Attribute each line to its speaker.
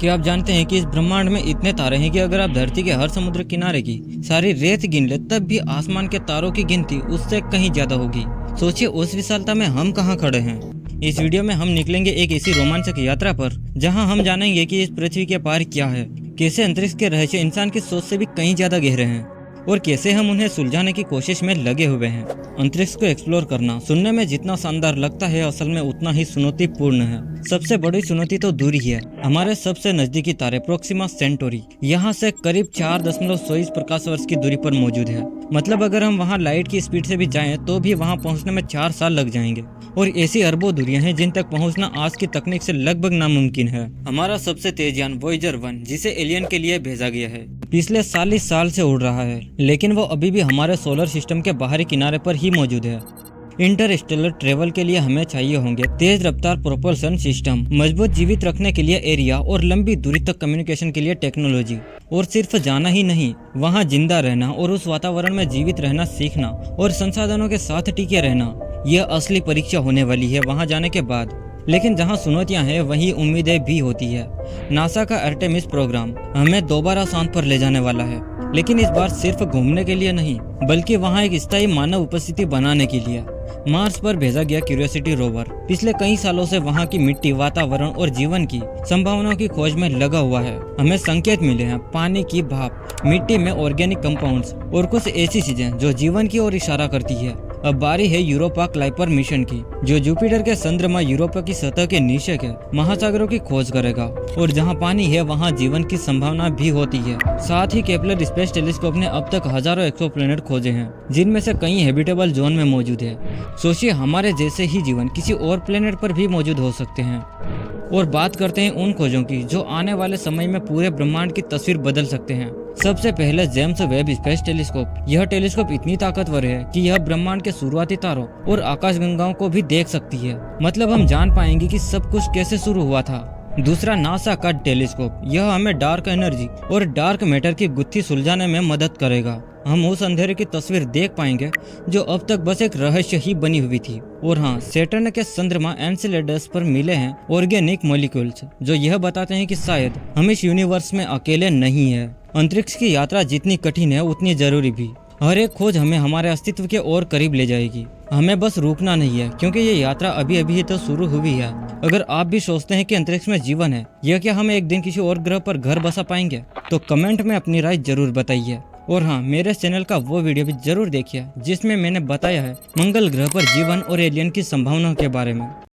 Speaker 1: क्या आप जानते हैं कि इस ब्रह्मांड में इतने तारे हैं कि अगर आप धरती के हर समुद्र किनारे की सारी रेत गिन ले तब भी आसमान के तारों की गिनती उससे कहीं ज्यादा होगी। सोचिए उस विशालता में हम कहाँ खड़े हैं। इस वीडियो में हम निकलेंगे एक ऐसी रोमांचक यात्रा पर जहां हम जानेंगे कि इस पृथ्वी के पार क्या है, कैसे अंतरिक्ष के रहस्य इंसान की सोच से भी कहीं ज्यादा गहरे हैं और कैसे हम उन्हें सुलझाने की कोशिश में लगे हुए हैं। अंतरिक्ष को एक्सप्लोर करना सुनने में जितना शानदार लगता है असल में उतना ही चुनौतीपूर्ण है। सबसे बड़ी चुनौती तो दूरी है। हमारे सबसे नजदीकी तारे प्रोक्सिमा सेंटोरी यहाँ से करीब 4.24 प्रकाश वर्ष की दूरी पर मौजूद है। मतलब अगर हम वहाँ लाइट की स्पीड से भी जाएं तो भी वहाँ पहुँचने में 4 साल लग जाएंगे और ऐसी अरबों दूरियां हैं जिन तक पहुंचना आज की तकनीक से लगभग नामुमकिन है। हमारा सबसे तेज यान वॉयेजर 1 जिसे एलियन के लिए भेजा गया है पिछले 40 साल से उड़ रहा है, लेकिन वो अभी भी हमारे सोलर सिस्टम के बाहरी किनारे पर ही मौजूद है। इंटरस्टेलर ट्रेवल के लिए हमें चाहिए होंगे तेज रफ्तार प्रोपल्शन सिस्टम, मजबूत जीवित रखने के लिए एरिया और लंबी दूरी तक कम्युनिकेशन के लिए टेक्नोलॉजी। और सिर्फ जाना ही नहीं, वहाँ जिंदा रहना और उस वातावरण में जीवित रहना सीखना और संसाधनों के साथ टिके रहना, यह असली परीक्षा होने वाली है वहाँ जाने के बाद। लेकिन जहाँ चुनौतियाँ हैं वहीं उम्मीदें भी होती है। नासा का आर्टेमिस प्रोग्राम हमें दोबारा चांद पर ले जाने वाला है, लेकिन इस बार सिर्फ घूमने के लिए नहीं बल्कि वहाँ एक स्थायी मानव उपस्थिति बनाने के लिए। मार्स पर भेजा गया क्यूरियोसिटी रोवर पिछले कई सालों से वहाँ की मिट्टी, वातावरण और जीवन की संभावनाओं की खोज में लगा हुआ है। हमें संकेत मिले हैं पानी की भाप, मिट्टी में ऑर्गेनिक कंपाउंड्स और कुछ ऐसी चीजें जो जीवन की ओर इशारा करती है। अब बारी है यूरोपा क्लाइपर मिशन की, जो जुपिटर के चंद्रमा यूरोपा की सतह के नीचे के महासागरों की खोज करेगा और जहां पानी है वहां जीवन की संभावना भी होती है। साथ ही केपलर स्पेस टेलीस्कोप ने अब तक हजारों एक्सोप्लैनेट खोजे हैं जिनमें से कई हैबिटेबल जोन में मौजूद है। सोचिए हमारे जैसे ही जीवन किसी और प्लेनेट पर भी मौजूद हो सकते हैं। और बात करते हैं उन खोजों की जो आने वाले समय में पूरे ब्रह्मांड की तस्वीर बदल सकते हैं। सबसे पहले जेम्स वेब स्पेस टेलीस्कोप। यह टेलीस्कोप इतनी ताकतवर है कि यह ब्रह्मांड के शुरुआती तारों और आकाशगंगाओं को भी देख सकती है। मतलब हम जान पाएंगे कि सब कुछ कैसे शुरू हुआ था। दूसरा नासा का टेलीस्कोप, यह हमें डार्क एनर्जी और डार्क मैटर की गुत्थी सुलझाने में मदद करेगा। हम उस अंधेरे की तस्वीर देख पाएंगे जो अब तक बस एक रहस्य ही बनी हुई थी। और हाँ, सैटर्न के चंद्रमा एनसेलेडस पर मिले हैं ऑर्गेनिक मॉलिक्यूल्स जो यह बताते हैं कि शायद हम इस यूनिवर्स में अकेले नहीं है। अंतरिक्ष की यात्रा जितनी कठिन है उतनी जरूरी भी। हर एक खोज हमें हमारे अस्तित्व के और करीब ले जाएगी। हमें बस रुकना नहीं है क्योंकि ये यात्रा अभी अभी तो शुरू हुई है। अगर आप भी सोचते हैं कि अंतरिक्ष में जीवन है या क्या हम एक दिन किसी और ग्रह पर घर बसा पाएंगे तो कमेंट में अपनी राय जरूर बताइए। और हाँ, मेरे चैनल का वो वीडियो भी जरूर देखिए जिसमें मैंने बताया है मंगल ग्रह पर जीवन और एलियन की संभावनाओं के बारे में।